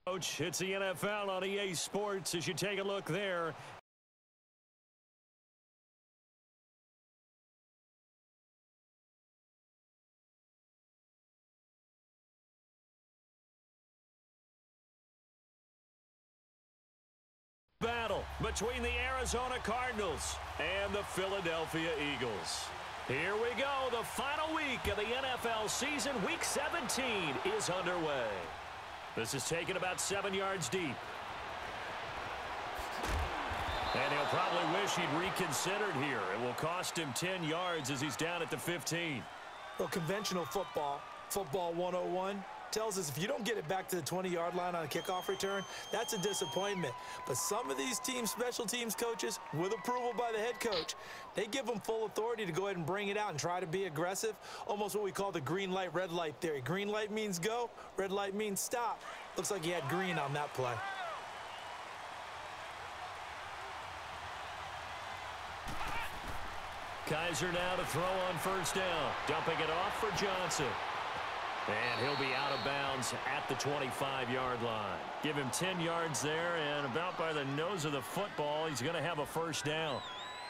Coach, it's the NFL on EA Sports as you take a look there. Battle between the Arizona Cardinals and the Philadelphia Eagles. Here we go. The final week of the NFL season, Week 17, is underway. This is taken about 7 yards deep. And he'll probably wish he'd reconsidered here. It will cost him 10 yards as he's down at the 15. Well, conventional football 101, tells us if you don't get it back to the 20-yard line on a kickoff return, that's a disappointment. But some of these special teams coaches, with approval by the head coach, they give them full authority to go ahead and bring it out and try to be aggressive, almost what we call the green light, red light theory. Green light means go, red light means stop. Looks like he had green on that play. Kaiser now to throw on first down, dumping it off for Johnson. And he'll be out of bounds at the 25-yard line. Give him 10 yards there, and about by the nose of the football, he's going to have a first down.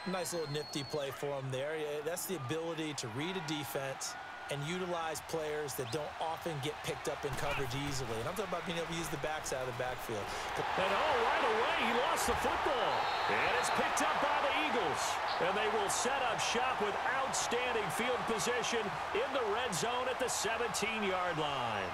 Nice little nifty play for him there. That's the ability to read a defense and utilize players that don't often get picked up in coverage easily. And I'm talking about being able to use the backs out of the backfield. And right away, he lost the football. And it's picked up by the Eagles. And they will set up shop with outstanding field position in the red zone at the 17-yard line.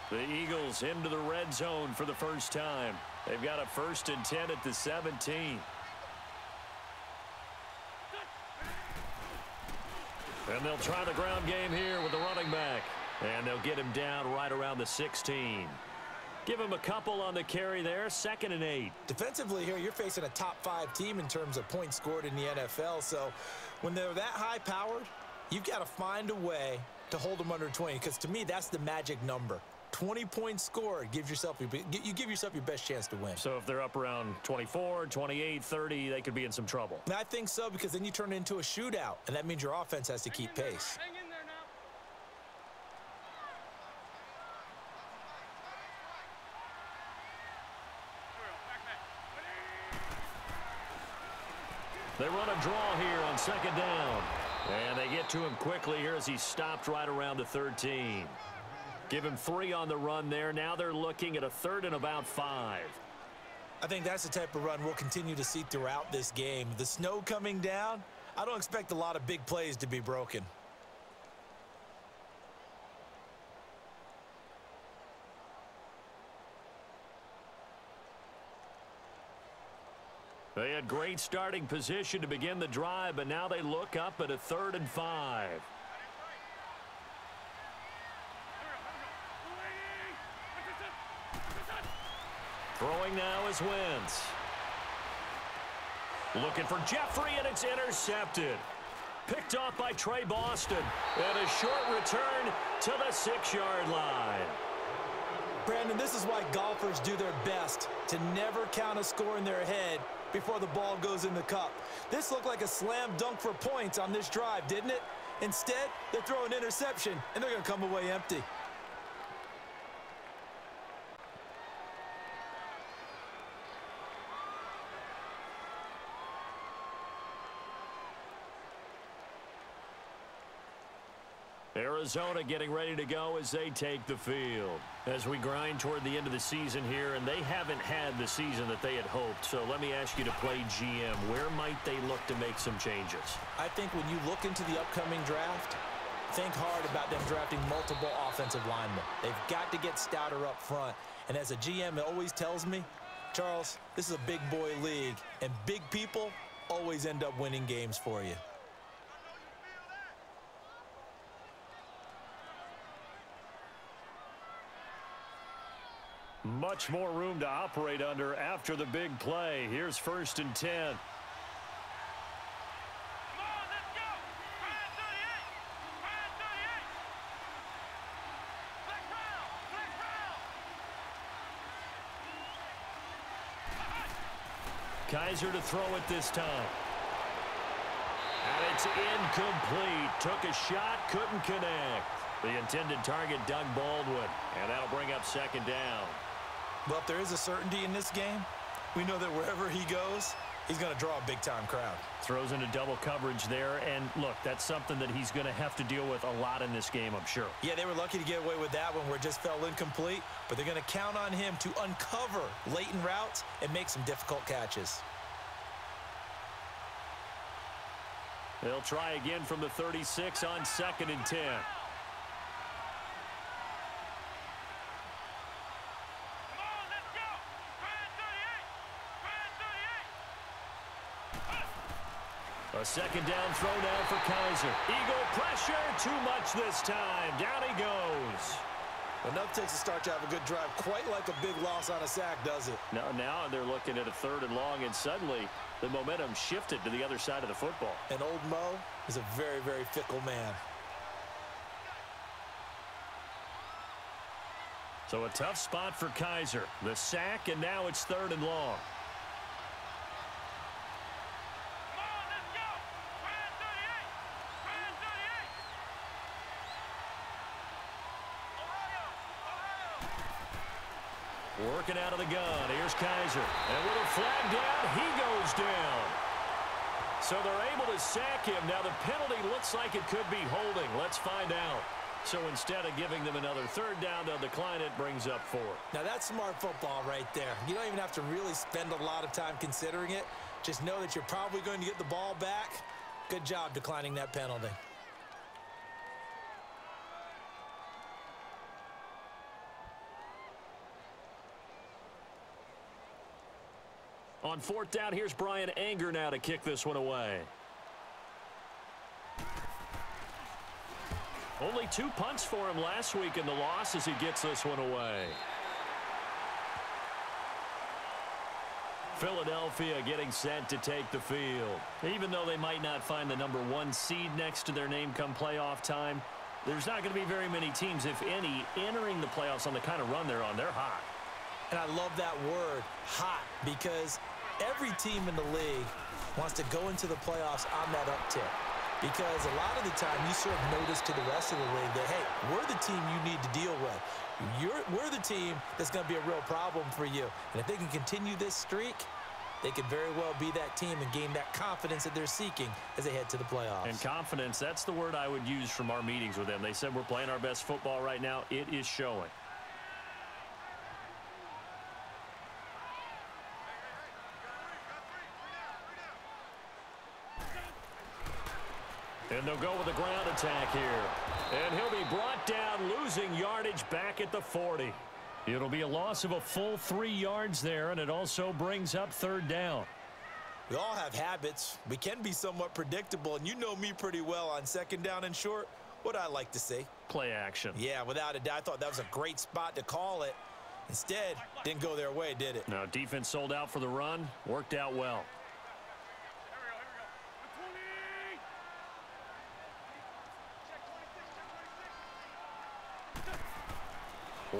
The Eagles into the red zone for the first time. They've got a 1st and 10 at the 17. And they'll try the ground game here with the running back. And they'll get him down right around the 16. Give him a couple on the carry there, 2nd and 8. Defensively here, you're facing a top-5 team in terms of points scored in the NFL. So when they're that high-powered, you've got to find a way to hold them under 20. Because to me, that's the magic number. 20 points scored, you give yourself your best chance to win. So if they're up around 24, 28, 30, they could be in some trouble. And I think so, because then you turn it into a shootout, and that means your offense has to keep pace. Hang in there now. They run a draw here on 2nd down. And they get to him quickly here as he stopped right around the 13. Give him 3 on the run there. Now they're looking at a 3rd and about 5. I think that's the type of run we'll continue to see throughout this game. The snow coming down, I don't expect a lot of big plays to be broken. They had great starting position to begin the drive, but now they look up at a 3rd and 5. Throwing now is Wentz. Looking for Jeffrey, and it's intercepted. Picked off by Trey Boston. And a short return to the 6-yard line. Brandon, this is why golfers do their best to never count a score in their head before the ball goes in the cup. This looked like a slam dunk for points on this drive, didn't it? Instead, they throw an interception, and they're going to come away empty. Arizona getting ready to go as they take the field. As we grind toward the end of the season here, and they haven't had the season that they had hoped. So let me ask you to play GM. Where might they look to make some changes? I think when you look into the upcoming draft, think hard about them drafting multiple offensive linemen. They've got to get stouter up front. And as a GM, it always tells me, Charles, this is a big boy league, and big people always end up winning games for you. Much more room to operate under after the big play. Here's 1st and 10. Kaiser to throw it this time. it's incomplete. Took a shot, couldn't connect. The intended target, Doug Baldwin, and that'll bring up second down. Well, if there is a certainty in this game, we know that wherever he goes, he's going to draw a big-time crowd. Throws into double coverage there, and look, that's something that he's going to have to deal with a lot in this game, I'm sure. Yeah, they were lucky to get away with that one where it just fell incomplete, but they're going to count on him to uncover latent routes and make some difficult catches. They'll try again from the 36 on 2nd and 10. A second down throw now for Kaiser. Eagle pressure, too much this time. Down he goes. Enough takes to start to have a good drive. Quite like a big loss on a sack, does it? Now they're looking at a 3rd and long, and suddenly the momentum shifted to the other side of the football. And old Mo is a very, very fickle man. So a tough spot for Kaiser. The sack, and now it's 3rd and long. Working out of the gun. Here's Kaiser. And with a flag down, he goes down. So they're able to sack him. Now the penalty looks like it could be holding. Let's find out. So instead of giving them another 3rd down, they'll decline it. Brings up 4. Now that's smart football right there. You don't even have to really spend a lot of time considering it. Just know that you're probably going to get the ball back. Good job declining that penalty. On 4th down, here's Brian Anger now to kick this one away. Only 2 punts for him last week in the loss as he gets this one away. Philadelphia getting set to take the field. Even though they might not find the number 1 seed next to their name come playoff time, there's not going to be very many teams, if any, entering the playoffs on the kind of run they're on. They're hot. And I love that word, hot, because every team in the league wants to go into the playoffs on that uptick. Because a lot of the time you serve notice to the rest of the league that, hey, we're the team you need to deal with. We're the team that's going to be a real problem for you. And if they can continue this streak, they could very well be that team and gain that confidence that they're seeking as they head to the playoffs. And confidence, that's the word I would use from our meetings with them. They said we're playing our best football right now. It is showing. And they'll go with a ground attack here. And he'll be brought down, losing yardage back at the 40. It'll be a loss of a full 3 yards there, and it also brings up 3rd down. We all have habits. We can be somewhat predictable, and you know me pretty well on 2nd down and short. What I like to see. Play action. Yeah, without a doubt. I thought that was a great spot to call it. Instead, didn't go their way, did it? Now, defense sold out for the run. Worked out well.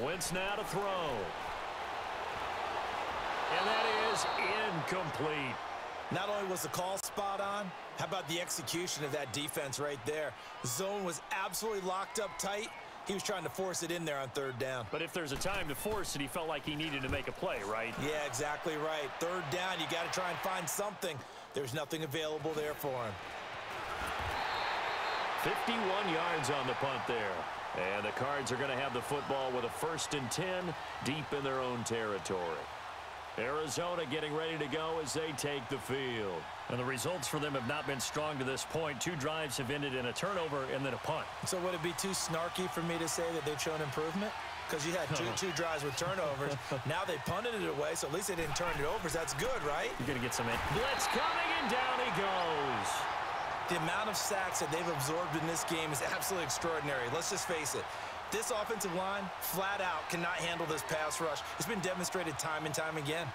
Wentz now to throw. And that is incomplete. Not only was the call spot on, how about the execution of that defense right there? The zone was absolutely locked up tight. He was trying to force it in there on 3rd down. But if there's a time to force it, he felt like he needed to make a play, right? Yeah, exactly right. 3rd down, you got to try and find something. There's nothing available there for him. 51 yards on the punt there. And the Cards are going to have the football with a 1st and 10 deep in their own territory. Arizona getting ready to go as they take the field. And the results for them have not been strong to this point. 2 drives have ended in a turnover and then a punt. So would it be too snarky for me to say that they've shown improvement? Because you had two drives with turnovers. Now they punted it away, so at least they didn't turn it over. So that's good, right? You're going to get some in. Blitz coming, and down he goes. The amount of sacks that they've absorbed in this game is absolutely extraordinary. Let's just face it. This offensive line, flat out, cannot handle this pass rush. It's been demonstrated time and time again.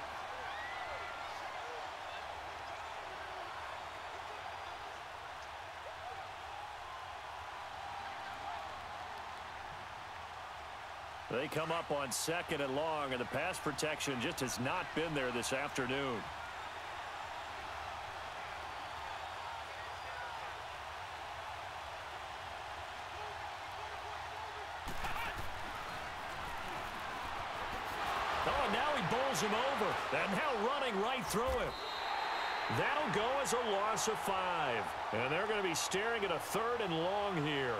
They come up on 2nd and long, and the pass protection just has not been there this afternoon. bowls him over. And now running right through him. That'll go as a loss of 5. And they're going to be staring at a 3rd and long here.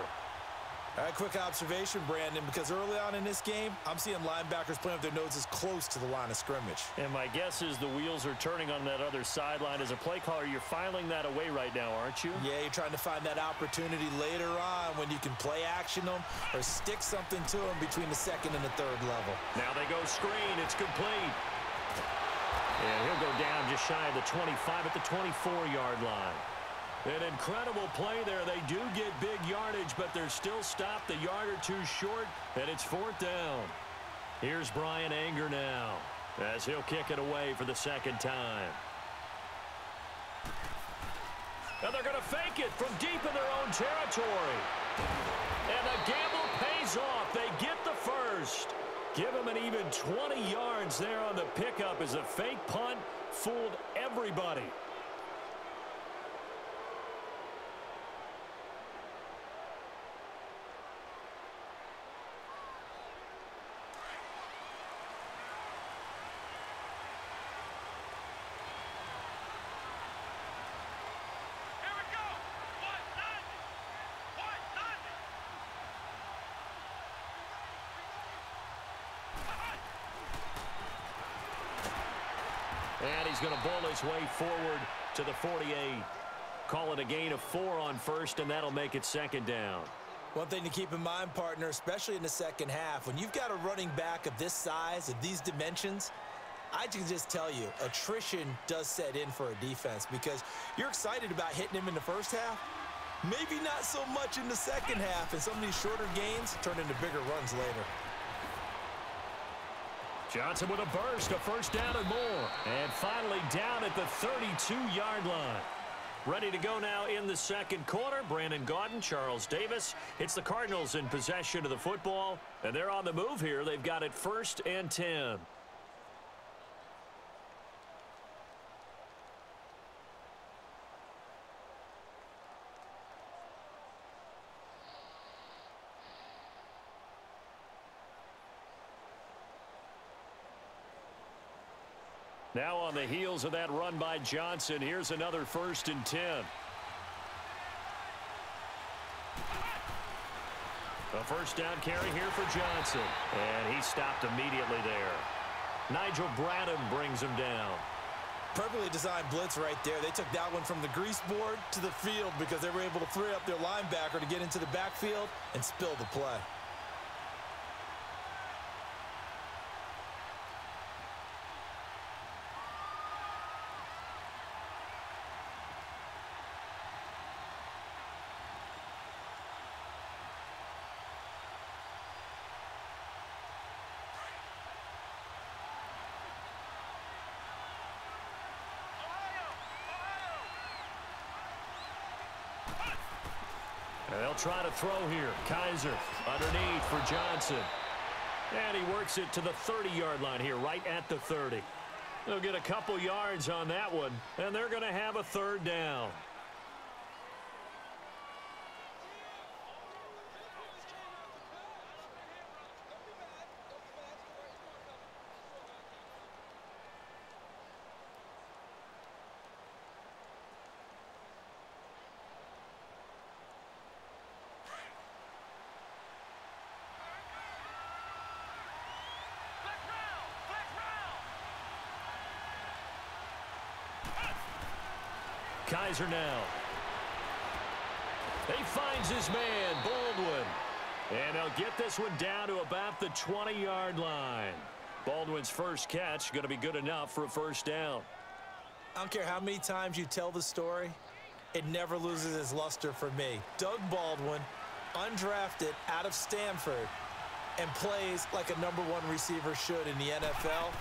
All right, quick observation, Brandon, because early on in this game, I'm seeing linebackers playing with their noses close to the line of scrimmage. And my guess is the wheels are turning on that other sideline. As a play caller, you're filing that away right now, aren't you? Yeah, you're trying to find that opportunity later on when you can play action them or stick something to them between the 2nd and the 3rd level. Now they go screen. It's complete. And he'll go down just shy of the 25 at the 24-yard line. An incredible play there. They do get big yardage, but they're still stopped a yard or 2 short, and it's 4th down. Here's Brian Anger now as he'll kick it away for the 2nd time. And they're going to fake it from deep in their own territory. And the gamble pays off. They get the first. Give them an even 20 yards there on the pickup as a fake punt fooled everybody. And he's going to bowl his way forward to the 48. Call it a gain of 4 on 1st, and that'll make it 2nd down. One thing to keep in mind, partner, especially in the 2nd half, when you've got a running back of this size, of these dimensions, I can just tell you, attrition does set in for a defense because you're excited about hitting him in the 1st half. Maybe not so much in the 2nd half, and some of these shorter gains turn into bigger runs later. Johnson with a burst, a 1st down and more. And finally down at the 32-yard line. Ready to go now in the 2nd quarter. Brandon Gaudin, Charles Davis. It's the Cardinals in possession of the football. And they're on the move here. They've got it 1st and 10. Now on the heels of that run by Johnson, here's another 1st and 10. A 1st down carry here for Johnson. And he stopped immediately there. Nigel Bradham brings him down. Perfectly designed blitz right there. They took that one from the grease board to the field because they were able to free up their linebacker to get into the backfield and spill the play. They'll try to throw here. Kaiser underneath for Johnson. And he works it to the 30-yard line here, right at the 30. They'll get a couple yards on that one, and they're going to have a 3rd down. Kaiser now. He finds his man, Baldwin. And they'll get this one down to about the 20-yard line. Baldwin's first catch going to be good enough for a 1st down. I don't care how many times you tell the story, it never loses its luster for me. Doug Baldwin, undrafted out of Stanford, and plays like a #1 receiver should in the NFL.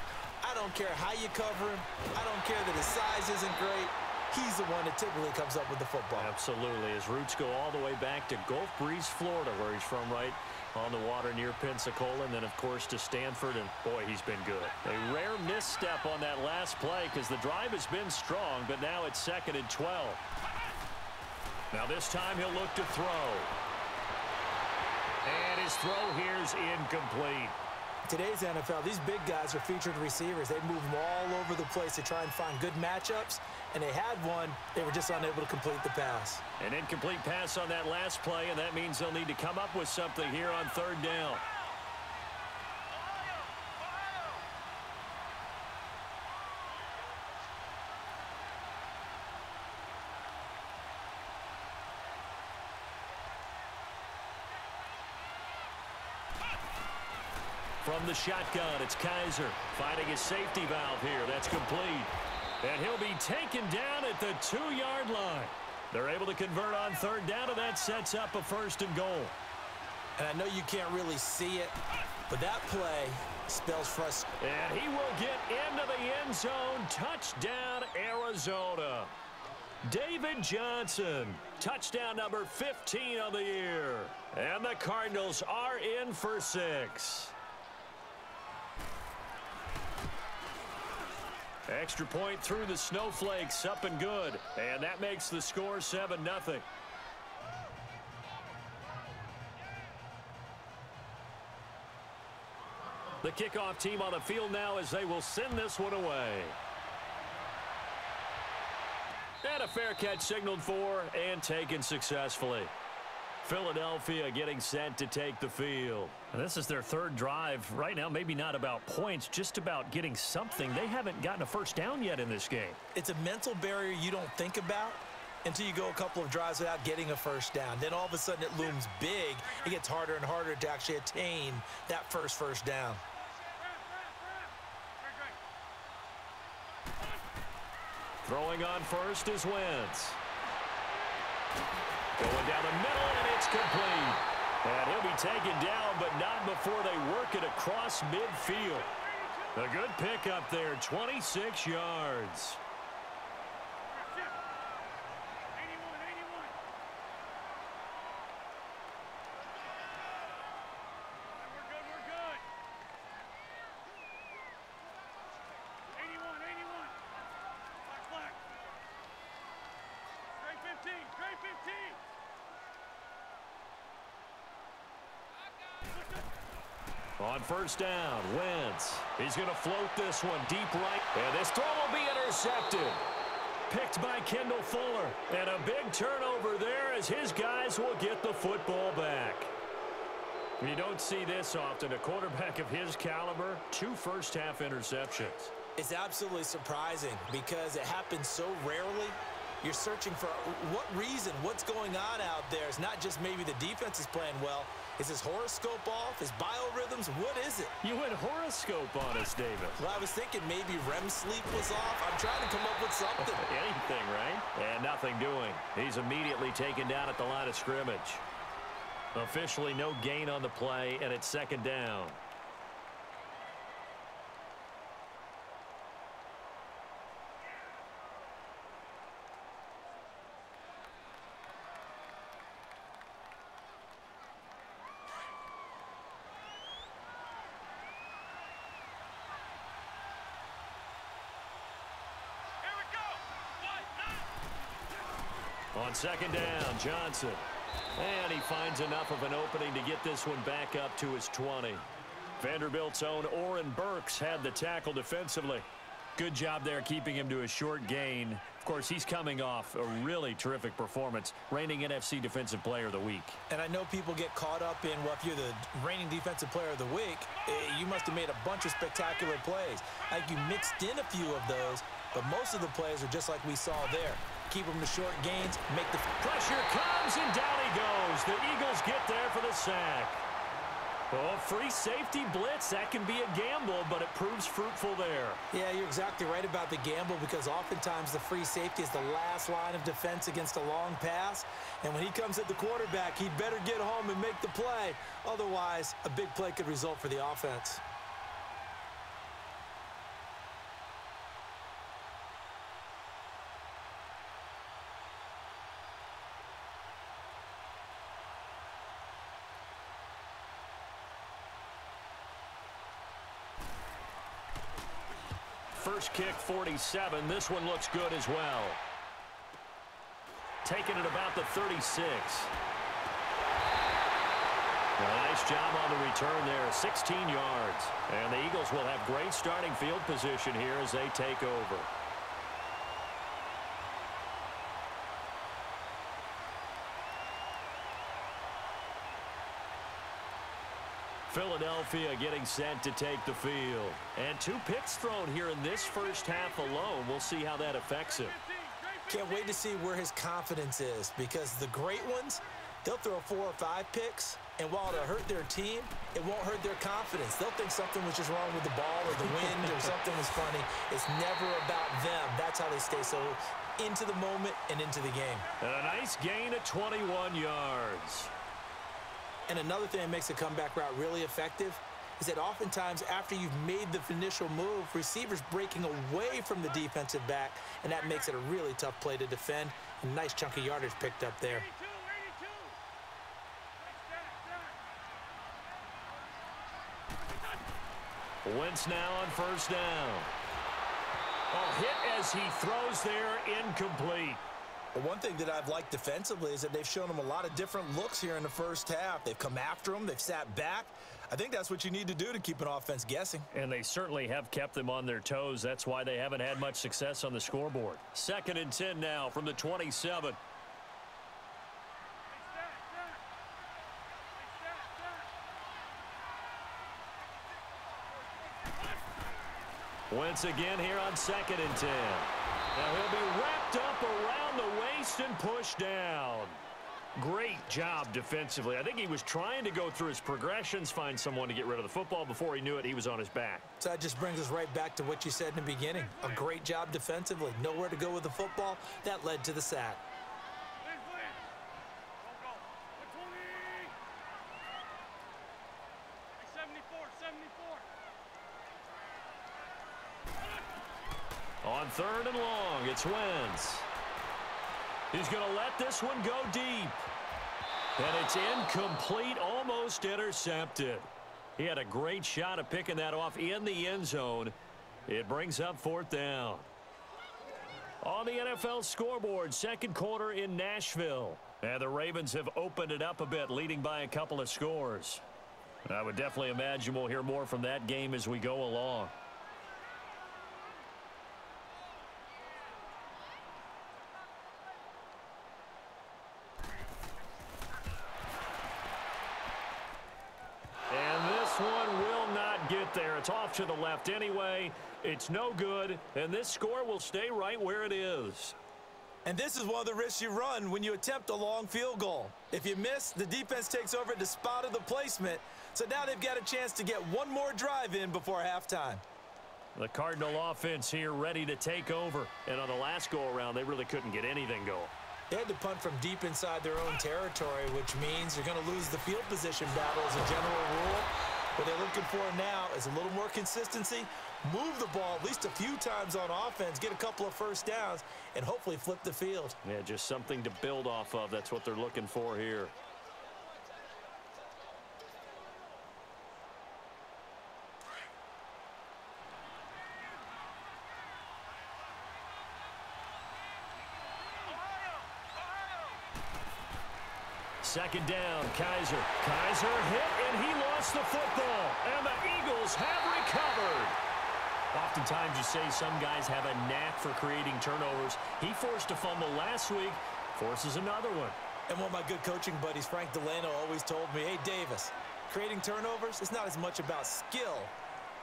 I don't care how you cover him. I don't care that his size isn't great. He's the one that typically comes up with the football. Absolutely. His roots go all the way back to Gulf Breeze, Florida, where he's from, right on the water near Pensacola, and then, of course, to Stanford, and, boy, he's been good. A rare misstep on that last play because the drive has been strong, but now it's 2nd and 12. Now this time he'll look to throw. And his throw here's incomplete. Today's NFL, these big guys are featured receivers. They move them all over the place to try and find good matchups, and they had one. They were just unable to complete the pass. An incomplete pass on that last play, and that means they'll need to come up with something here on third down. From the shotgun, it's Kaiser finding his safety valve here. That's complete. And he'll be taken down at the 2-yard line. They're able to convert on third down, and that sets up a 1st and goal. And I know you can't really see it, but that play spells frustration. And he will get into the end zone. Touchdown, Arizona. David Johnson, touchdown number 15 on the year. And the Cardinals are in for 6. Extra point through the snowflakes, up and good. And that makes the score 7-0. The kickoff team on the field now as they will send this one away. And a fair catch signaled for and taken successfully. Philadelphia getting set to take the field. And this is their 3rd drive. Right now, maybe not about points, just about getting something. They haven't gotten a first down yet in this game. It's a mental barrier you don't think about until you go a couple of drives without getting a first down. Then all of a sudden it looms big. It gets harder and harder to actually attain that first down. Throwing on first is Wentz. Going down the middle, and it's complete. And he'll be taken down, but not before they work it across midfield. A good pickup there, 26 yards. On first down, Wentz. He's going to float this one deep right. And this throw will be intercepted. Picked by Kendall Fuller. And a big turnover there as his guys will get the football back. You don't see this often. A quarterback of his caliber, 2 first-half interceptions. It's absolutely surprising because it happens so rarely. You're searching for what reason, what's going on out there. It's not just maybe the defense is playing well. Is his horoscope off? His biorhythms? What is it? You went horoscope on us, David. Well, I was thinking maybe REM sleep was off. I'm trying to come up with something. Anything, right? And nothing doing. He's immediately taken down at the line of scrimmage. Officially no gain on the play, and it's 2nd down. On 2nd down, Johnson. And he finds enough of an opening to get this one back up to his 20. Vanderbilt's own Oren Burks had the tackle defensively. Good job there keeping him to a short gain. Of course, he's coming off a really terrific performance, reigning NFC Defensive Player of the Week. And I know people get caught up in, well, if you're the reigning Defensive Player of the Week, you must have made a bunch of spectacular plays. Like you mixed in a few of those, but most of the plays are just like we saw there. Keep them to short gains, make the pressure comes, and down he goes. The Eagles get there for the sack. Oh, free safety blitz, that can be a gamble, but it proves fruitful there. Yeah, you're exactly right about the gamble because oftentimes the free safety is the last line of defense against a long pass. And when he comes at the quarterback, he'd better get home and make the play. Otherwise, a big play could result for the offense. First kick, 47. This one looks good as well. Taking it about the 36. Nice job on the return there, 16 yards. And the Eagles will have great starting field position here as they take over. Philadelphia getting set to take the field. And 2 picks thrown here in this first half alone. We'll see how that affects him. Can't wait to see where his confidence is, because the great ones, they'll throw 4 or 5 picks, and while it'll hurt their team, it won't hurt their confidence. They'll think something was just wrong with the ball or the wind or something was funny. It's never about them. That's how they stay so into the moment and into the game. And a nice gain of 21 yards. And another thing that makes a comeback route really effective is that oftentimes after you've made the initial move, receivers breaking away from the defensive back, and that makes it a really tough play to defend. A nice chunk of yardage picked up there. Wentz now on first down. Oh, hit as he throws there, incomplete. Well, one thing that I've liked defensively is that they've shown him a lot of different looks here in the first half. They've come after him. They've sat back. I think that's what you need to do to keep an offense guessing. And they certainly have kept them on their toes. That's why they haven't had much success on the scoreboard. 2nd and 10 now from the 27. Wentz again here on 2nd and 10. Now he'll be wrapped up around the waist and pushed down. Great job defensively. I think he was trying to go through his progressions, find someone to get rid of the football. Before he knew it, he was on his back. So that just brings us right back to what you said in the beginning. A great job defensively. Nowhere to go with the football. That led to the sack. On 3rd and long, it's Wentz. He's going to let this one go deep. And it's incomplete, almost intercepted. He had a great shot at picking that off in the end zone. It brings up 4th down. On the NFL scoreboard, 2nd quarter in Nashville. And the Ravens have opened it up a bit, leading by a couple of scores. I would definitely imagine we'll hear more from that game as we go along. One will not get there. It's off to the left anyway. It's no good, and this score will stay right where it is. And this is one of the risks you run when you attempt a long field goal. If you miss, the defense takes over at the spot of the placement. So now they've got a chance to get one more drive in before halftime. The Cardinal offense here ready to take over. And on the last go-around, they really couldn't get anything going. They had to punt from deep inside their own territory, which means you're going to lose the field position battle as a general rule. What they're looking for now is a little more consistency, move the ball at least a few times on offense, get a couple of first downs, and hopefully flip the field. Yeah, just something to build off of. That's what they're looking for here. Second down, Kaiser. Kaiser hit, and he lost the football. And the Eagles have recovered. Oftentimes you say some guys have a knack for creating turnovers. He forced a fumble last week, forces another one. And one of my good coaching buddies, Frank Delano, always told me, hey, Davis, creating turnovers is not as much about skill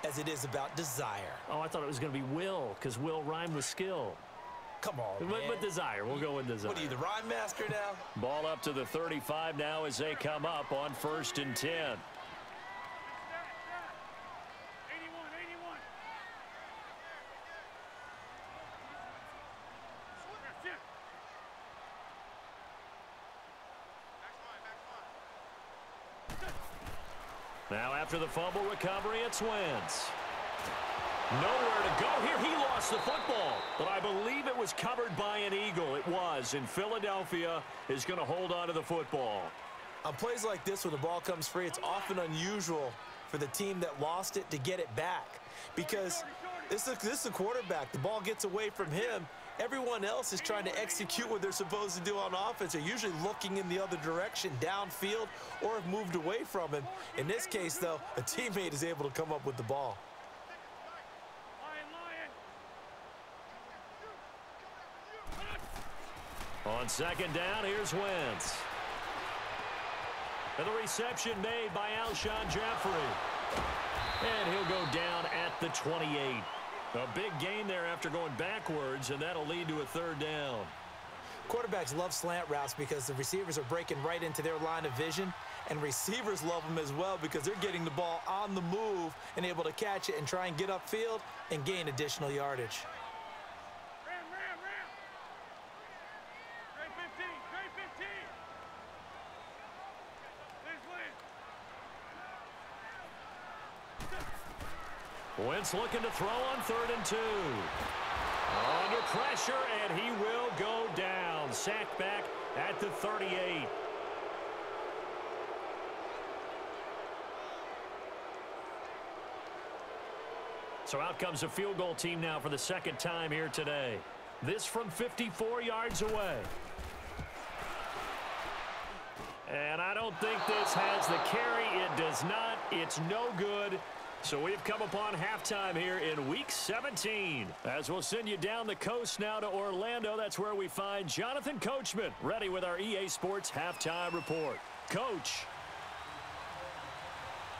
as it is about desire. Oh, I thought it was going to be will, because will rhymed with skill. Come on, man. But desire. We'll go with desire. What are you, the rhyme master now? Ball up to the 35 now as they come up on 1st and 10. Now after the fumble recovery, it's Wentz. Nowhere to go here. He lost the football, but I believe it was covered by an Eagle. It was, and Philadelphia is going to hold on to the football. On plays like this, when the ball comes free, it's often unusual for the team that lost it to get it back, because this is the quarterback. The ball gets away from him, Everyone else is trying to execute what they're supposed to do on offense. They're usually looking in the other direction, downfield, or have moved away from him. In this case, though, a teammate is able to come up with the ball. On second down, here's Wentz. And the reception made by Alshon Jeffrey. And he'll go down at the 28. A big gain there after going backwards, and that'll lead to a third down. Quarterbacks love slant routes because the receivers are breaking right into their line of vision, and receivers love them as well because they're getting the ball on the move and able to catch it and try and get upfield and gain additional yardage. Wentz looking to throw on 3rd and 2. Under pressure, and he will go down. Sacked back at the 38. So out comes a field goal team now for the second time here today. This from 54 yards away. And I don't think this has the carry. It does not. It's no good. So we've come upon halftime here in Week 17. As we'll send you down the coast now to Orlando, that's where we find Jonathan Coachman ready with our EA Sports Halftime Report. Coach.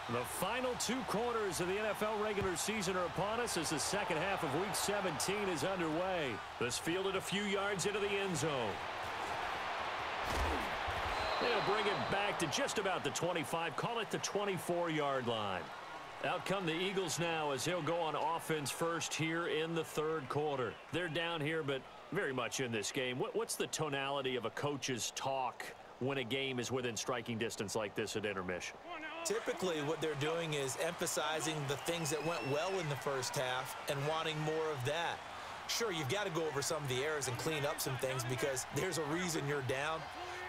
The final 2 quarters of the NFL regular season are upon us as the second half of Week 17 is underway. This fielded a few yards into the end zone. They'll bring it back to just about the 25, call it the 24-yard line. Out come the Eagles now as they'll go on offense first here in the 3rd quarter. They're down here, but very much in this game. What's the tonality of a coach's talk when a game is within striking distance like this at intermission? Typically, what they're doing is emphasizing the things that went well in the first half and wanting more of that. Sure, you've got to go over some of the errors and clean up some things because there's a reason you're down.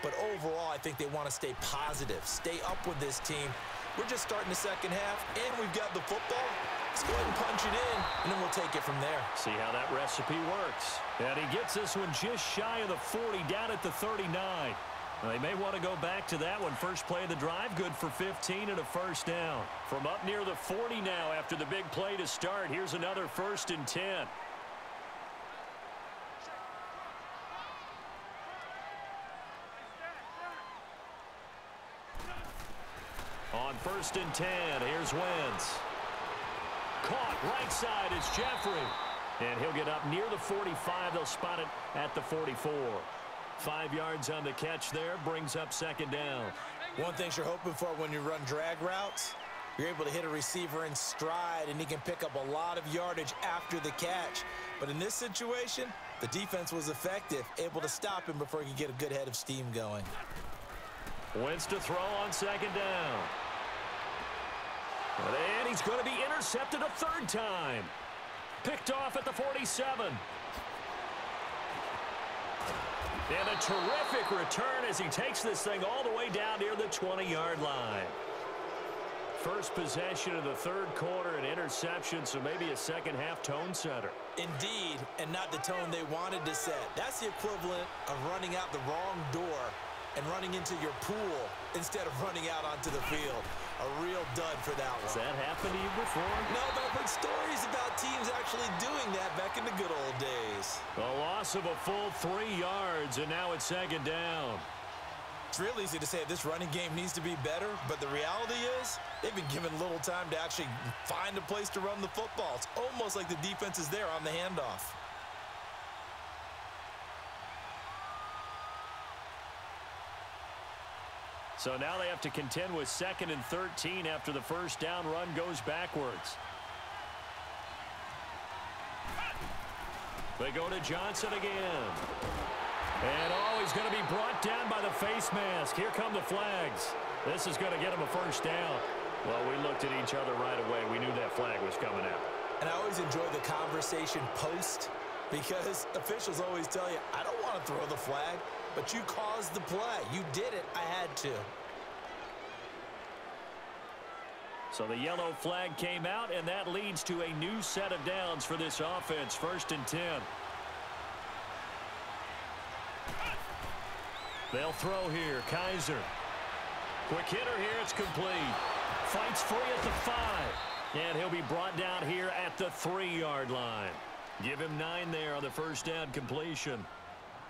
But overall, I think they want to stay positive, stay up with this team. We're just starting the second half, and we've got the football. Let's go ahead and punch it in, and then we'll take it from there. See how that recipe works. And he gets this one just shy of the 40, down at the 39. Well, they may want to go back to that one. First play of the drive, good for 15 and a first down. From up near the 40 now after the big play to start, here's another 1st and 10. On 1st and 10, here's Wentz. Caught right side is Jeffrey. And he'll get up near the 45. They'll spot it at the 44. 5 yards on the catch there, brings up 2nd down. One thing you're hoping for when you run drag routes, you're able to hit a receiver in stride, and he can pick up a lot of yardage after the catch. But in this situation, the defense was effective, able to stop him before he could get a good head of steam going. Wentz to throw on 2nd down. And he's going to be intercepted a 3rd time. Picked off at the 47. And a terrific return as he takes this thing all the way down near the 20-yard line. First possession of the 3rd quarter, an interception, so maybe a second-half tone setter. Indeed, and not the tone they wanted to set. That's the equivalent of running out the wrong door and running into your pool instead of running out onto the field. A real dud for that one. Has that happened to you before? No, but I've heard stories about teams actually doing that back in the good old days. A loss of a full 3 yards, and now it's 2nd down. It's real easy to say this running game needs to be better, but the reality is they've been given little time to actually find a place to run the football. It's almost like the defense is there on the handoff. So now they have to contend with 2nd and 13 after the first down run goes backwards. They go to Johnson again. And he's going to be brought down by the face mask. Here come the flags. This is going to get him a first down. Well, we looked at each other right away. We knew that flag was coming out. And I always enjoy the conversation post because officials always tell you, I don't want to throw the flag. But you caused the play. You did it. I had to. So the yellow flag came out, and that leads to a new set of downs for this offense. 1st and 10. They'll throw here. Kaiser. Quick hitter here. It's complete. Fights free at the 5. And he'll be brought down here at the 3-yard line. Give him 9 there on the first down completion.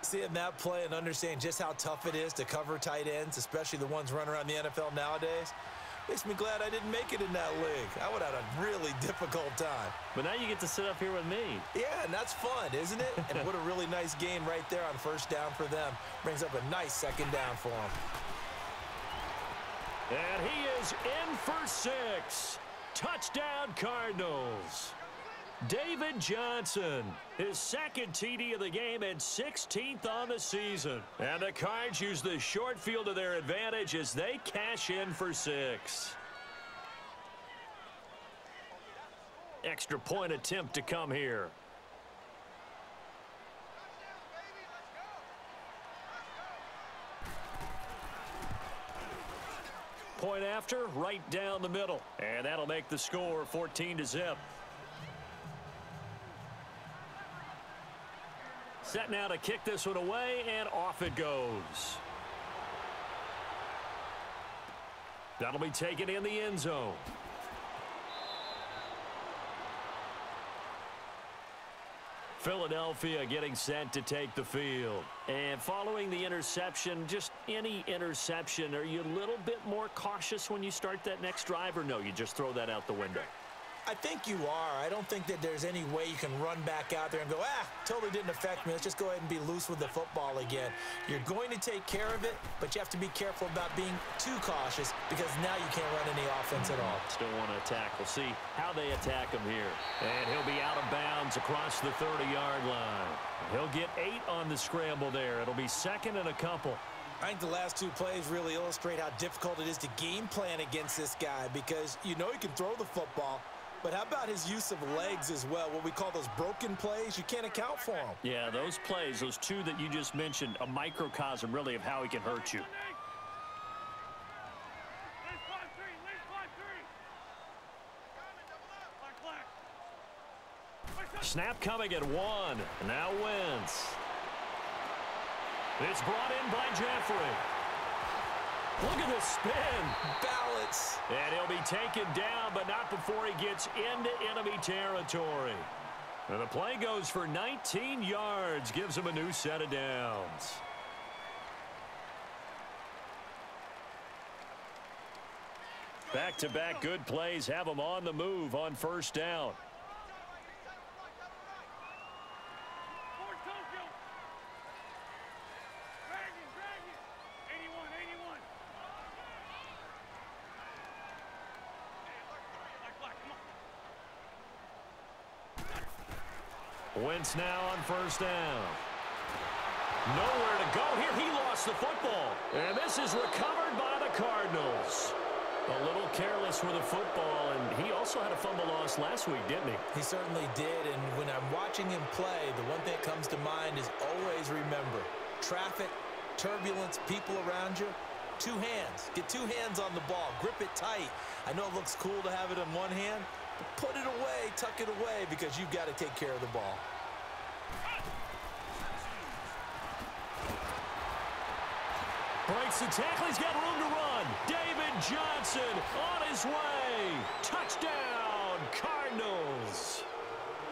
Seeing that play and understanding just how tough it is to cover tight ends, especially the ones running around the NFL nowadays, makes me glad I didn't make it in that league. I would have had a really difficult time. But now you get to sit up here with me. Yeah, and that's fun, isn't it? And what a really nice gain right there on first down for them. Brings up a nice second down for them. And he is in for 6. Touchdown, Cardinals. David Johnson, his second TD of the game and 16th on the season. And the Cards use the short field to their advantage as they cash in for 6. Extra point attempt to come here. Point after, right down the middle. And that'll make the score 14-0. Set now to kick this one away, and off it goes. That'll be taken in the end zone. Philadelphia getting set to take the field. And following the interception, just any interception, are you a little bit more cautious when you start that next drive, or no, you just throw that out the window? I think you are. I don't think that there's any way you can run back out there and go, totally didn't affect me. Let's just go ahead and be loose with the football again. You're going to take care of it, but you have to be careful about being too cautious because now you can't run any offense at all. Still want to attack. We'll see how they attack him here. And he'll be out of bounds across the 30-yard line. He'll get 8 on the scramble there. It'll be second and a couple. I think the last 2 plays really illustrate how difficult it is to game plan against this guy because you know he can throw the football. But how about his use of legs as well? What we call those broken plays, you can't account for them. Yeah, those plays, those 2 that you just mentioned, a microcosm really of how he can hurt you. Snap coming at 1. Now Wentz. It's brought in by Jeffrey. Look at the spin. Balance. And he'll be taken down, but not before he gets into enemy territory. And the play goes for 19 yards. Gives him a new set of downs. Back-to-back good plays have him on the move on first down. Wentz now on first down. Nowhere to go here. He lost the football. And this is recovered by the Cardinals. A little careless with the football, and he also had a fumble loss last week, didn't he? He certainly did, and when I'm watching him play, the one thing that comes to mind is always remember, traffic, turbulence, people around you, 2 hands. Get 2 hands on the ball. Grip it tight. I know it looks cool to have it in one hand, but put it away, tuck it away, because you've got to take care of the ball. Breaks the tackle. He's got room to run. David Johnson on his way. Touchdown, Cardinals.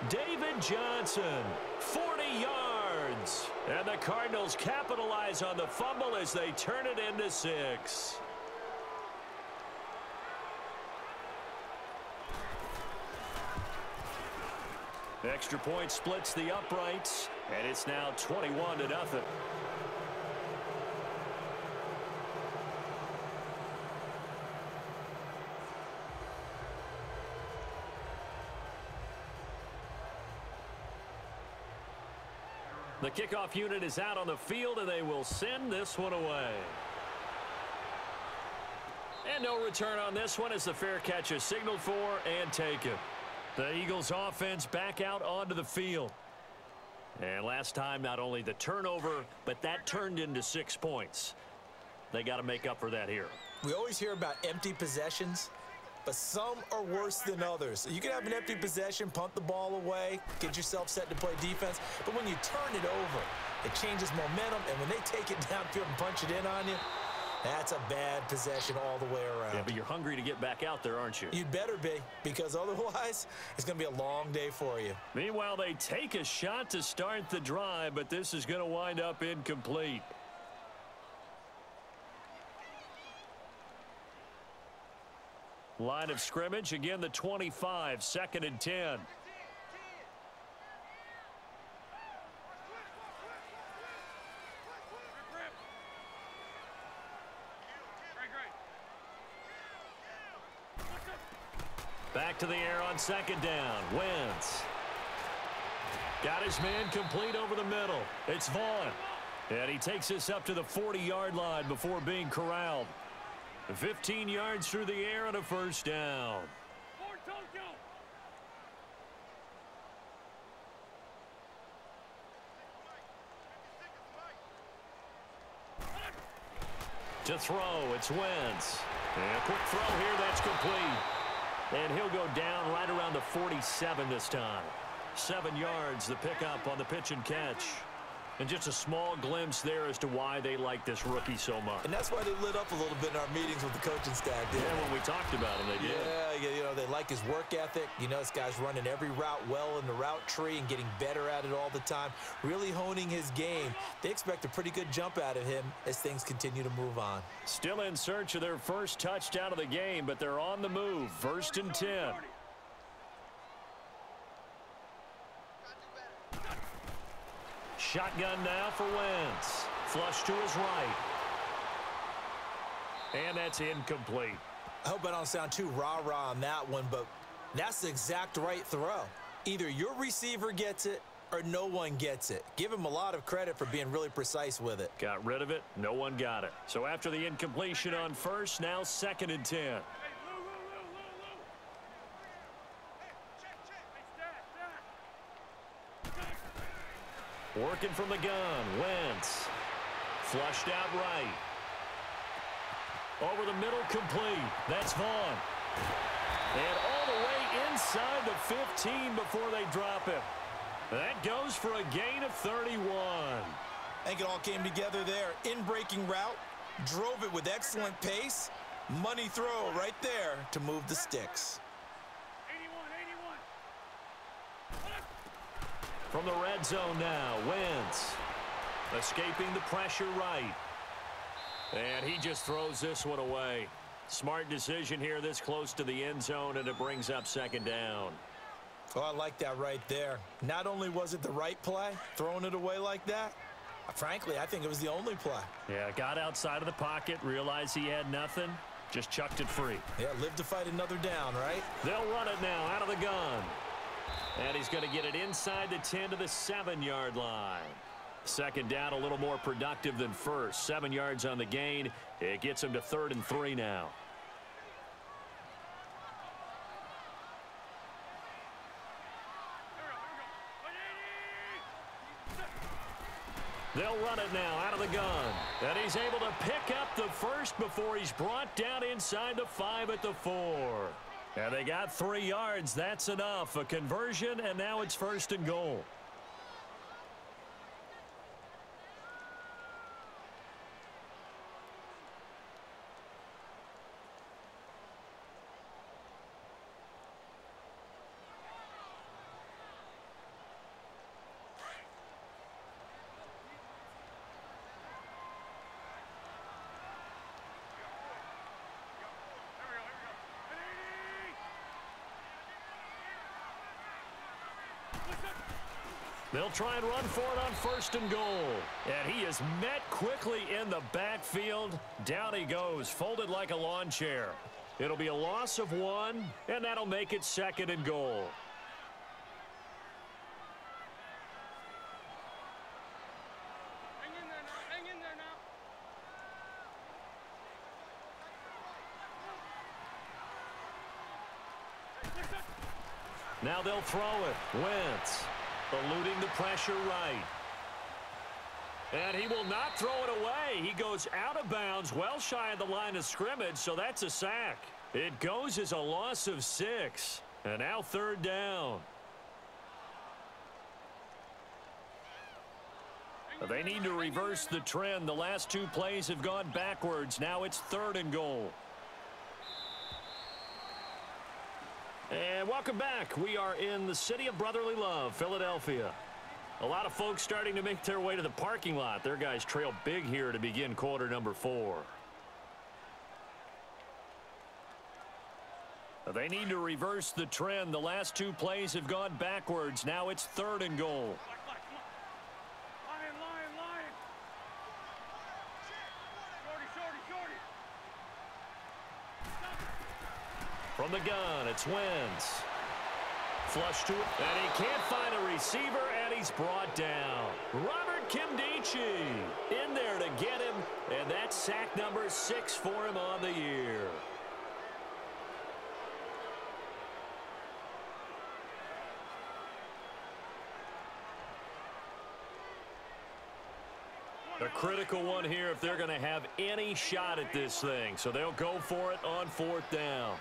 David Johnson, 40 yards. And the Cardinals capitalize on the fumble as they turn it into 6. Extra point splits the uprights, and it's now 21-0. The kickoff unit is out on the field, and they will send this one away. And no return on this one as the fair catch is signaled for and taken. The Eagles offense back out onto the field. And last time, not only the turnover, but that turned into 6 points. They got to make up for that here. We always hear about empty possessions, but some are worse than others. You can have an empty possession, punt the ball away, get yourself set to play defense, but when you turn it over, It changes momentum, and when they take it downfield and punch it in on you, that's a bad possession all the way around. Yeah, but you're hungry to get back out there, aren't you? You'd better be, because otherwise it's going to be a long day for you. Meanwhile, they take a shot to start the drive, but this is going to wind up incomplete. Line of scrimmage, again the 25, 2nd and 10. Back to the air on 2nd down. Wentz. Got his man complete over the middle. It's Vaughn. And he takes us up to the 40-yard line before being corralled. 15 yards through the air and a first down. To throw, it's Wentz. And a quick throw here, that's complete. And he'll go down right around the 47 this time. 7 yards, the pickup on the pitch and catch. And just a small glimpse there as to why they like this rookie so much. And that's why they lit up a little bit in our meetings with the coaching staff. Yeah, when we talked about him, they did. Yeah, you know, they like his work ethic. You know, this guy's running every route well in the route tree and getting better at it all the time, really honing his game. They expect a pretty good jump out of him as things continue to move on. Still in search of their first touchdown of the game, but they're on the move. 1st and 10. Shotgun now for Wentz. Flush to his right. And that's incomplete. I hope I don't sound too rah-rah on that one, but that's the exact right throw. Either your receiver gets it or no one gets it. Give him a lot of credit for being really precise with it. Got rid of it. No one got it. So after the incompletion on first, now 2nd and 10. Working from the gun, Wentz. Flushed out right. Over the middle, complete. That's Vaughn. And all the way inside the 15 before they drop him. That goes for a gain of 31. I think it all came together there. In-breaking route, drove it with excellent pace. Money throw right there to move the sticks. From the red zone now, Wentz escaping the pressure right. And he just throws this one away. Smart decision here this close to the end zone, and it brings up 2nd down. Oh, I like that right there. Not only was it the right play, throwing it away like that, frankly, I think it was the only play. Yeah, got outside of the pocket, realized he had nothing, just chucked it free. Yeah, live to fight another down, right? They'll run it now out of the gun. And he's going to get it inside the 10 to the 7-yard line. 2nd down, a little more productive than first. 7 yards on the gain. It gets him to 3rd and 3 now. They'll run it now out of the gun. And he's able to pick up the first before he's brought down inside the 5 at the 4. And they got 3 yards. That's enough. A conversion, and now it's 1st and goal. They'll try and run for it on 1st and goal. And he is met quickly in the backfield. Down he goes, folded like a lawn chair. It'll be a loss of 1, and that'll make it 2nd and goal. Hang in there now. Now they'll throw it. Wentz eluding the pressure right. And he will not throw it away. He goes out of bounds, well shy of the line of scrimmage, so that's a sack. It goes as a loss of 6. And now 3rd down. They need to reverse the trend. The last two plays have gone backwards. Now it's 3rd and goal. And welcome back. We are in the city of brotherly love, Philadelphia. A lot of folks starting to make their way to the parking lot. Their guys trail big here to begin quarter number 4. They need to reverse the trend. The last two plays have gone backwards. Now it's 3rd and goal. From the gun, it's Wentz. Flush to it, and he can't find a receiver, and he's brought down. Robert Kimdichie in there to get him, and that's sack number 6 for him on the year. A critical one here if they're going to have any shot at this thing, so they'll go for it on 4th down.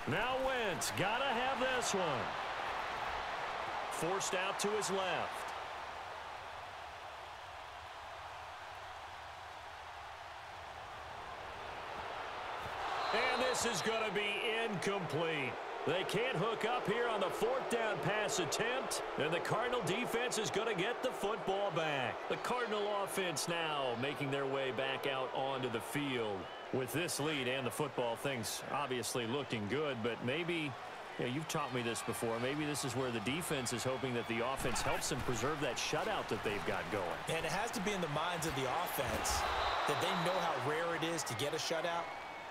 Now Wentz, gotta have this one. Forced out to his left. And this is going to be incomplete. They can't hook up here on the 4th down pass attempt, and the Cardinal defense is going to get the football back. The Cardinal offense now making their way back out onto the field. With this lead and the football, things obviously looking good, but maybe, you've taught me this before, maybe this is where the defense is hoping that the offense helps them preserve that shutout that they've got going. And it has to be in the minds of the offense that they know how rare it is to get a shutout.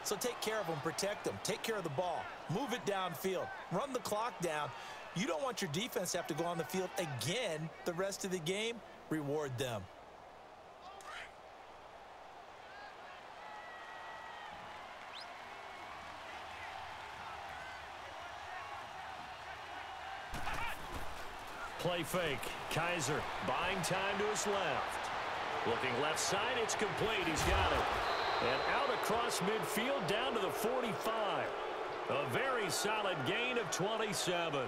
So take care of them, protect them, take care of the ball, move it downfield, run the clock down. You don't want your defense to have to go on the field again the rest of the game. Reward them. Play fake. Kaiser buying time to his left. Looking left side, it's complete. He's got it. And out across midfield down to the 45. A very solid gain of 27.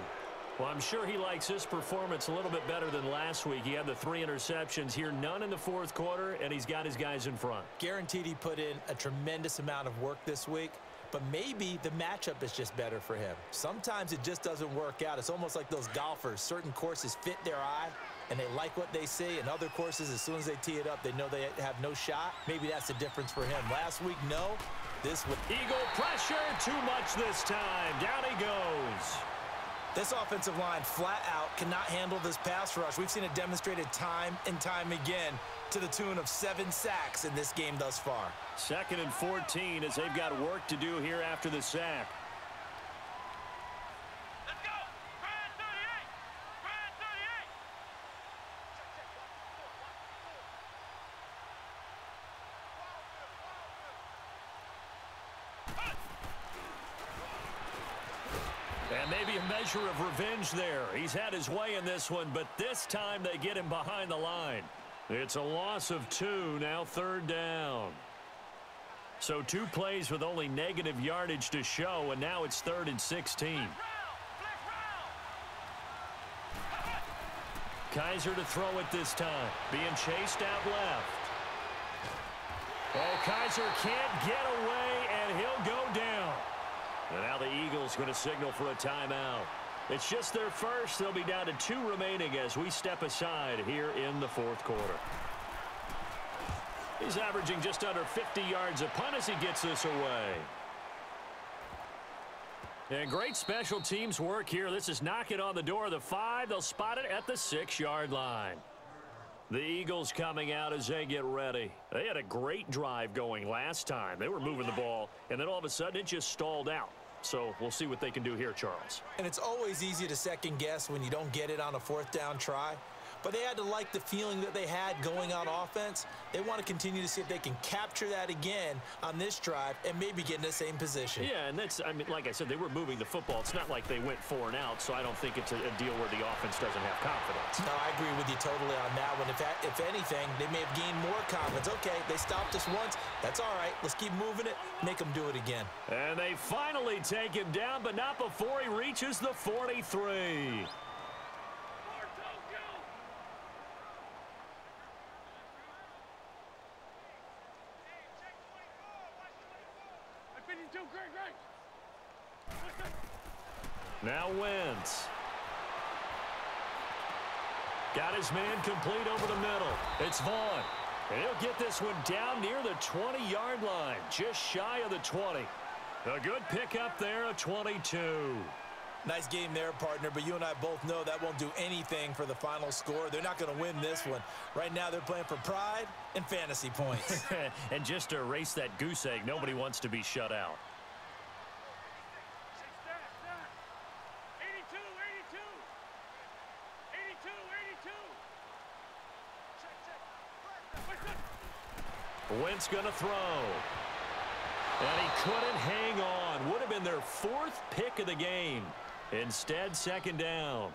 Well, I'm sure he likes this performance a little bit better than last week. He had the 3 interceptions here, none in the 4th quarter, and he's got his guys in front. Guaranteed he put in a tremendous amount of work this week, but maybe the matchup is just better for him. Sometimes it just doesn't work out. It's almost like those golfers. Certain courses fit their eye, and they like what they see, and other courses, as soon as they tee it up, they know they have no shot. Maybe that's the difference for him. Last week, no. This week. Eagle pressure, too much this time. Down he goes. This offensive line flat out cannot handle this pass rush. We've seen it demonstrated time and time again to the tune of 7 sacks in this game thus far. 2nd and 14 as they've got work to do here after the sack. Let's go! Brad 38! Brad 38! And maybe a measure of revenge there. He's had his way in this one, but this time they get him behind the line. It's a loss of 2, now 3rd down. So 2 plays with only negative yardage to show, and now it's 3rd and 16. Kaiser to throw it this time, being chased out left. Oh, Kaiser can't get away, and he'll go down. And now the Eagles going to signal for a timeout. It's just their first. They'll be down to 2 remaining as we step aside here in the 4th quarter. He's averaging just under 50 yards a punt as he gets this away. And great special teams work here. This is knocking on the door of the 5. They'll spot it at the 6-yard line. The Eagles coming out as they get ready. They had a great drive going last time. They were moving the ball, and then all of a sudden it just stalled out. So we'll see what they can do here, Charles. And it's always easy to second guess when you don't get it on a 4th down try. but they had to like the feeling that they had going on offense. They want to continue to see if they can capture that again on this drive and maybe get in the same position. Yeah, and that's, I mean, like I said, they were moving the football. It's not like they went 4 and out, so I don't think it's a deal where the offense doesn't have confidence. No, I agree with you totally on that one. If anything, they may have gained more confidence. Okay, they stopped us once. That's all right. Let's keep moving it, make them do it again. And they finally take him down, but not before he reaches the 43. Now Wentz. Got his man complete over the middle. It's Vaughn. And he'll get this one down near the 20-yard line, just shy of the 20. A good pickup there, a 22. Nice game there, partner, but you and I both know that won't do anything for the final score. They're not going to win this one. Right now, they're playing for pride and fantasy points. And just to erase that goose egg, nobody wants to be shut out. 82. Wentz going to throw. And he couldn't hang on. Would have been their 4th pick of the game. Instead, 2nd down.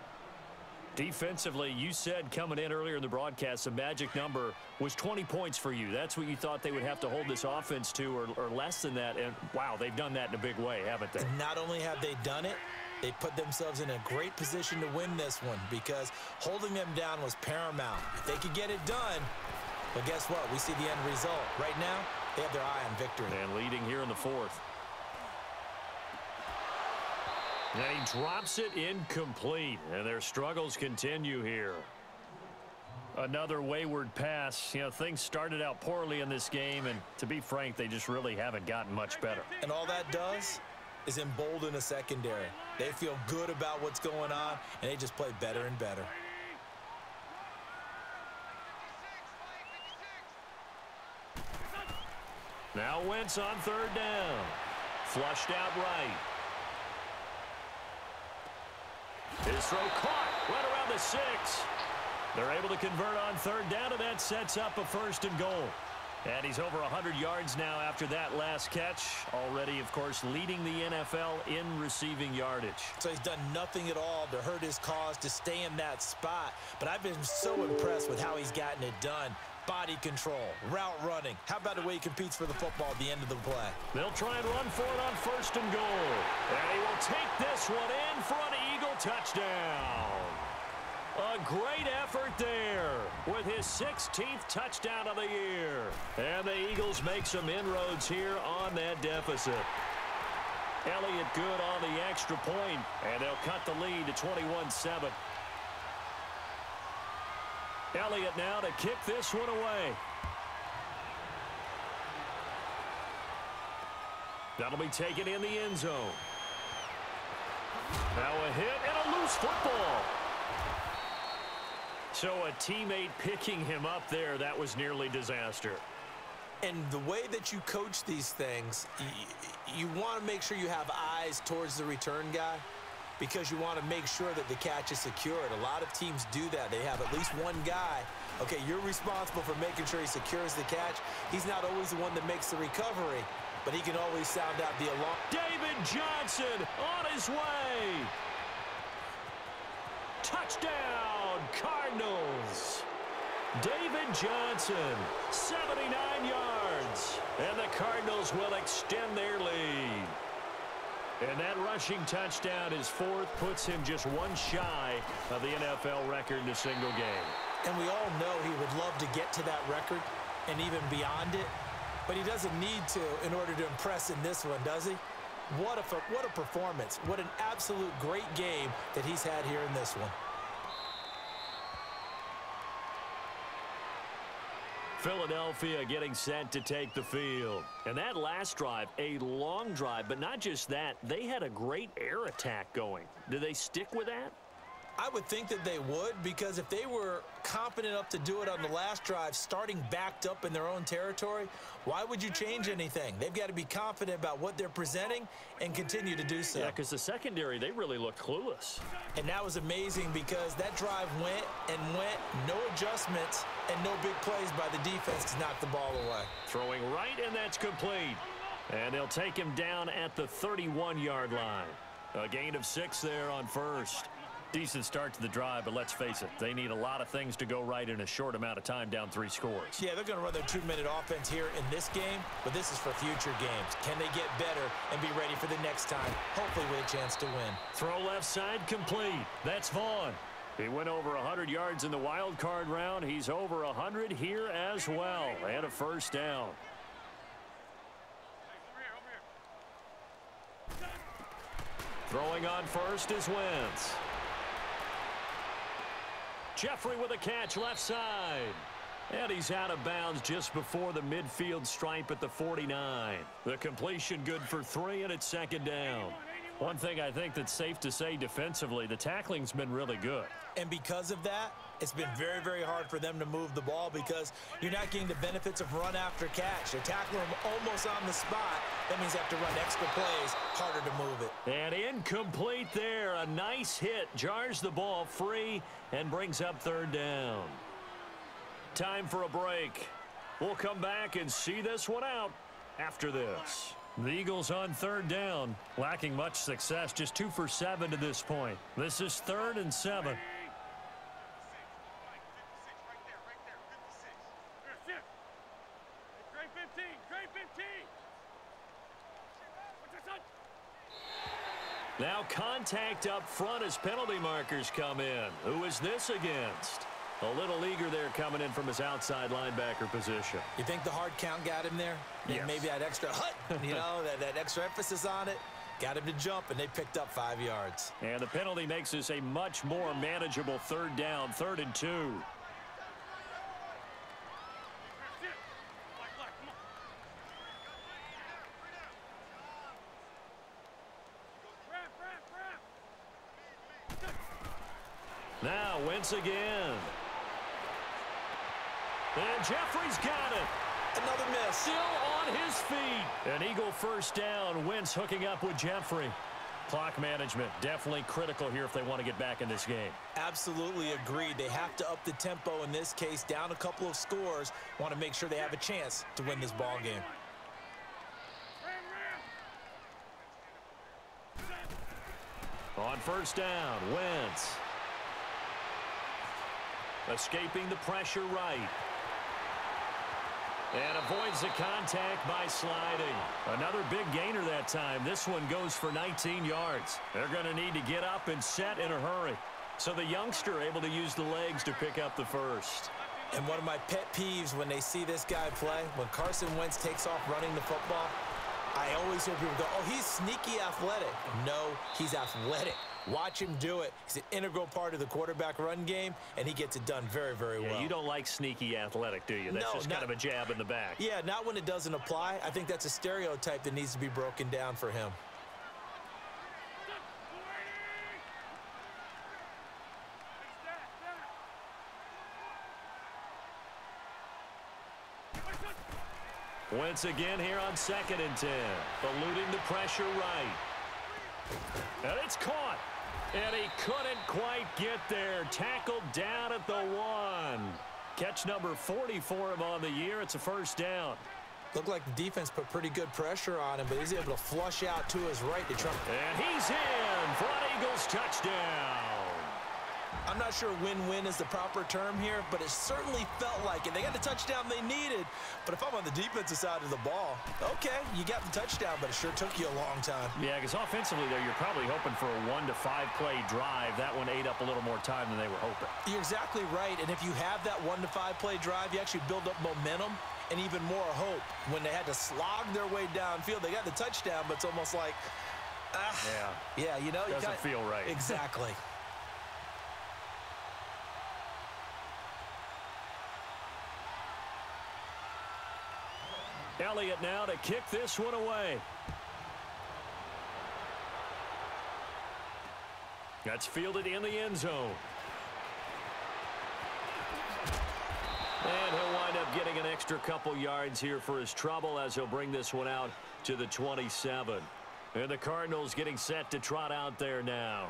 Defensively, you said coming in earlier in the broadcast, the magic number was 20 points for you. That's what you thought they would have to hold this offense to, or less than that. And, wow, they've done that in a big way, haven't they? And not only have they done it, they put themselves in a great position to win this one because holding them down was paramount. If they could get it done, but guess what? We see the end result. Right now, they have their eye on victory. And leading here in the 4th. And he drops it incomplete, and their struggles continue here. Another wayward pass. You know, things started out poorly in this game, and to be frank, they just really haven't gotten much better. And all that does is embolden a secondary. They feel good about what's going on, and they just play better and better. Now Wentz on 3rd down. Flushed out right. His throw caught right around the 6. They're able to convert on 3rd down, and that sets up a 1st and goal. And he's over 100 yards now after that last catch. Already, of course, leading the NFL in receiving yardage. So he's done nothing at all to hurt his cause, to stay in that spot. But I've been so impressed with how he's gotten it done. Body control, route running. How about the way he competes for the football at the end of the play? They'll try and run for it on 1st and goal. And he will take this one in for an Eagle touchdown. A great effort there with his 16th touchdown of the year. And the Eagles make some inroads here on that deficit. Elliott good on the extra point, and they'll cut the lead to 21-7. Elliott now to kick this one away. That'll be taken in the end zone. Now a hit and a loose football. So a teammate picking him up there, that was nearly disaster. And the way that you coach these things, you want to make sure you have eyes towards the return guy, because you want to make sure that the catch is secured. A lot of teams do that. They have at least one guy. Okay, you're responsible for making sure he secures the catch. He's not always the one that makes the recovery, but he can always sound out the alarm. David Johnson on his way. Touchdown, Cardinals. David Johnson, 79 yards. And the Cardinals will extend their lead. And that rushing touchdown, his 4th, puts him just one shy of the NFL record in a single game. And we all know he would love to get to that record and even beyond it, but he doesn't need to in order to impress in this one, does he? What a performance. What an absolute great game that he's had here in this one. Philadelphia getting set to take the field. And that last drive, a long drive, but not just that, they had a great air attack going. Do they stick with that? I would think that they would, because if they were confident enough to do it on the last drive, starting backed up in their own territory, why would you change anything? They've got to be confident about what they're presenting and continue to do so. Yeah, because the secondary, they really looked clueless. And that was amazing because that drive went and went, no adjustments, and no big plays by the defense to knock the ball away. Throwing right, and that's complete. And they'll take him down at the 31-yard line. A gain of 6 there on first. Decent start to the drive, but let's face it, they need a lot of things to go right in a short amount of time, down 3 scores. Yeah, they're going to run their 2-minute offense here in this game, but this is for future games. Can they get better and be ready for the next time, hopefully with a chance to win? Throw left side complete. That's Vaughn. He went over 100 yards in the wild card round. He's over 100 here as well, and a first down. Throwing on first is Wentz. Jeffrey with a catch left side. And he's out of bounds just before the midfield stripe at the 49. The completion good for 3, and it's second down. One thing I think that's safe to say defensively, the tackling's been really good. And because of that, it's been very, very hard for them to move the ball because you're not getting the benefits of run after catch. They're tackling them almost on the spot. That means they have to run extra plays, harder to move it. And incomplete there. A nice hit. Jars the ball free and brings up third down. Time for a break. We'll come back and see this one out after this. The Eagles on third down, lacking much success, just 2 for 7 to this point. This is 3rd and 7. Now contact up front as penalty markers come in. Who is this against? A little eager there coming in from his outside linebacker position. You think the hard count got him there? Yes. Maybe that extra hut, you know, that extra emphasis on it. Got him to jump, and they picked up 5 yards. And the penalty makes this a much more manageable third down, 3rd and 2. Now Wentz again. And Jeffrey's got it. Another miss. Still on his feet. An Eagle first down. Wentz hooking up with Jeffrey. Clock management definitely critical here if they want to get back in this game. Absolutely agreed. They have to up the tempo in this case, down a couple of scores. Want to make sure they have a chance to win this ball game. On first down, Wentz. Escaping the pressure right. And avoids the contact by sliding. Another big gainer that time. This one goes for 19 yards. They're going to need to get up and set in a hurry. So the youngster able to use the legs to pick up the first. And one of my pet peeves when they see this guy play, when Carson Wentz takes off running the football, I always hear people go, oh, he's sneaky athletic. No, he's athletic. Watch him do it. He's an integral part of the quarterback run game, and he gets it done very, very well. You don't like sneaky athletic, do you? That's just kind of a jab in the back. Yeah, not when it doesn't apply. I think that's a stereotype that needs to be broken down for him. Wentz again here on 2nd and 10. Eluding the pressure right. And it's caught. And he couldn't quite get there. Tackled down at the 1. Catch number 40 for him on the year. It's a first down. Looked like the defense put pretty good pressure on him, but he's able to flush out to his right to try. And he's in for an Eagles touchdown. I'm not sure win-win is the proper term here, but it certainly felt like it. They got the touchdown they needed, but if I'm on the defensive side of the ball, okay, you got the touchdown, but it sure took you a long time. Yeah, because offensively there, you're probably hoping for a 1 to 5 play drive. That one ate up a little more time than they were hoping. You're exactly right, and if you have that 1 to 5 play drive, you actually build up momentum and even more hope. When they had to slog their way downfield, they got the touchdown, but it's almost like, yeah, you know, doesn't feel right. Exactly. Elliott now to kick this one away. That's fielded in the end zone. And he'll wind up getting an extra couple yards here for his trouble as he'll bring this one out to the 27. And the Cardinals getting set to trot out there now.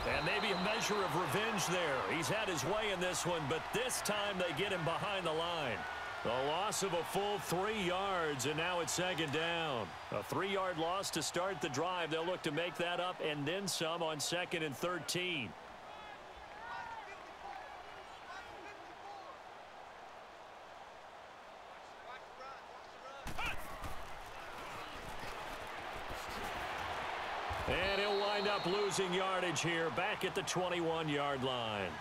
And maybe a measure of revenge there. He's had his way in this one, but this time they get him behind the line. A loss of a full 3 yards, and now it's second down. A 3-yard loss to start the drive. They'll look to make that up and then some on 2nd and 13. And he'll wind up losing yardage here back at the 21-yard line.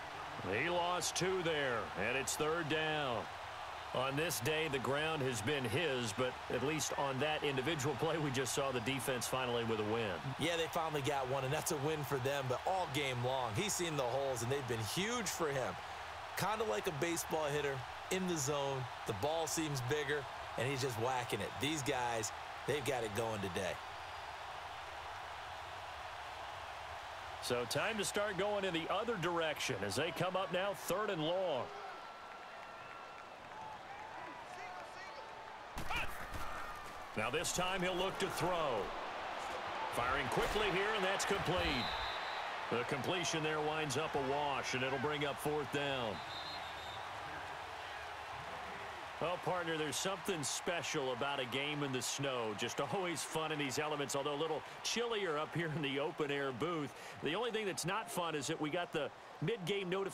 He lost 2 there, and it's 3rd down. On this day, the ground has been his, but at least on that individual play, we just saw the defense finally with a win. Yeah, they finally got one, and that's a win for them, but all game long, he's seen the holes, and they've been huge for him. Kind of like a baseball hitter in the zone. The ball seems bigger, and he's just whacking it. These guys, they've got it going today. So time to start going in the other direction as they come up now 3rd and long. Now this time he'll look to throw. Firing quickly here, and that's complete. The completion there winds up a wash, and it'll bring up 4th down. Well, partner, there's something special about a game in the snow. Just always fun in these elements, although a little chillier up here in the open-air booth. The only thing that's not fun is that we got the mid-game notification.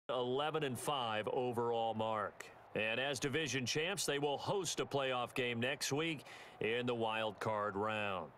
(11-5) overall mark. And as division champs, they will host a playoff game next week in the wild card round.